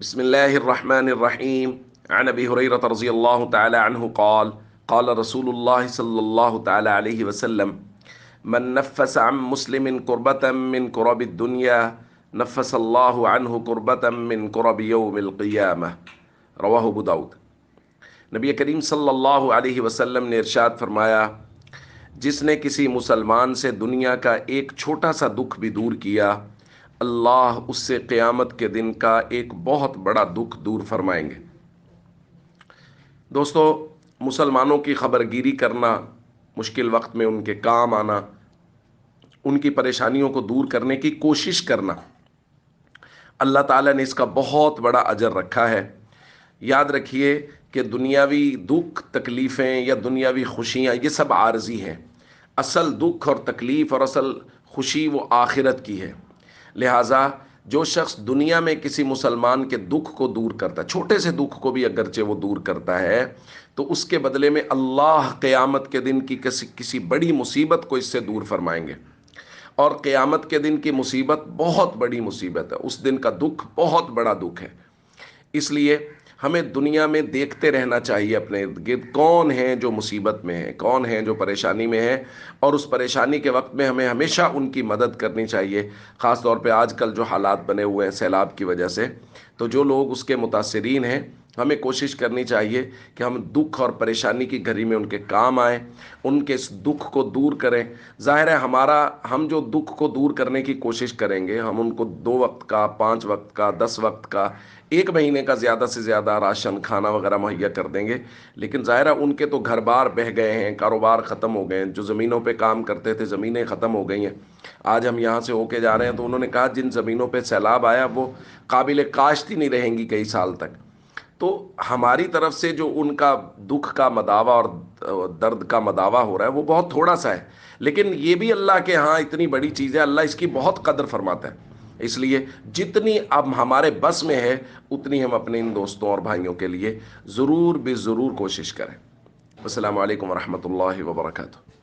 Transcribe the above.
بسم الله الرحمن الرحيم. عن ابي هريره رضي الله تعالى عنه قال قال رسول الله صلى الله تعالى عليه وسلم: من نفس عن مسلم كربة من كرب الدنيا نفس الله عنه كربة من كرب يوم القيامة. رواہ ابو داؤد۔ نبی کریم صلی اللہ علیہ وسلم نے ارشاد فرمایا، جس نے کسی مسلمان سے دنیا کا ایک چھوٹا سا دکھ بھی دور کیا، اللہ اس سے قیامت کے دن کا ایک بہت بڑا دکھ دور فرمائیں گے۔ دوستو، مسلمانوں کی خبرگیری کرنا، مشکل وقت میں ان کے کام آنا، ان کی پریشانیوں کو دور کرنے کی کوشش کرنا، اللہ تعالیٰ نے اس کا بہت بڑا اجر رکھا ہے۔ یاد رکھیے کہ دنیاوی دکھ تکلیفیں یا دنیاوی خوشیاں یہ سب عارضی ہیں۔ اصل دکھ اور تکلیف اور اصل خوشی وہ آخرت کی ہے۔ لہٰذا جو شخص دنیا میں کسی مسلمان کے دکھ کو دور کرتا ہے، چھوٹے سے دکھ کو بھی اگرچہ وہ دور کرتا ہے، تو اس کے بدلے میں اللہ قیامت کے دن کی کسی بڑی مصیبت کو اس سے دور فرمائیں گے۔ اور قیامت کے دن کی مصیبت بہت بڑی مصیبت ہے، اس دن کا دکھ بہت بڑا دکھ ہے۔ اس لیے ہمیں دنیا میں دیکھتے رہنا چاہیے اپنے ارد گرد کون ہیں جو مصیبت میں ہیں، کون ہیں جو پریشانی میں ہیں، اور اس پریشانی کے وقت میں ہمیں ہمیشہ ان کی مدد کرنی چاہیے۔ خاص طور پہ آج کل جو حالات بنے ہوئے ہیں سیلاب کی وجہ سے، تو جو لوگ اس کے متاثرین ہیں، ہمیں کوشش کرنی چاہیے کہ ہم دکھ اور پریشانی کی گھڑی میں ان کے کام آئیں، ان کے اس دکھ کو دور کریں۔ ظاہر ہے ہم جو دکھ کو دور کرنے کی کوشش کریں گے، ہم ان کو 2 وقت کا، 5 وقت کا، 10 وقت کا، 1 مہینے کا زیادہ سے زیادہ راشن کھانا وغیرہ مہیا کر دیں گے، لیکن ظاہر ہے ان کے تو گھر بار بہہ گئے ہیں، کاروبار ختم ہو گئے ہیں، جو زمینوں پہ کام کرتے تھے زمینیں ختم ہو گئی ہیں۔ آج ہم یہاں سے ہو کے جا رہے ہیں تو انہوں نے کہا جن زمینوں پہ سیلاب آیا وہ قابل کاشت ہی نہیں رہیں گی کئی سال تک۔ تو ہماری طرف سے جو ان کا دکھ کا مداوع اور درد کا مداوع ہو رہا ہے وہ بہت تھوڑا سا ہے، لیکن یہ بھی اللہ کے ہاں اتنی بڑی چیز ہے، اللہ اس کی بہت قدر فرماتا ہے۔ اس لیے جتنی اب ہمارے بس میں ہے اتنی ہم اپنے ان دوستوں اور بھائیوں کے لیے ضرور بے ضرور کوشش کریں۔ السلام علیکم ورحمۃ اللہ وبرکاتہ۔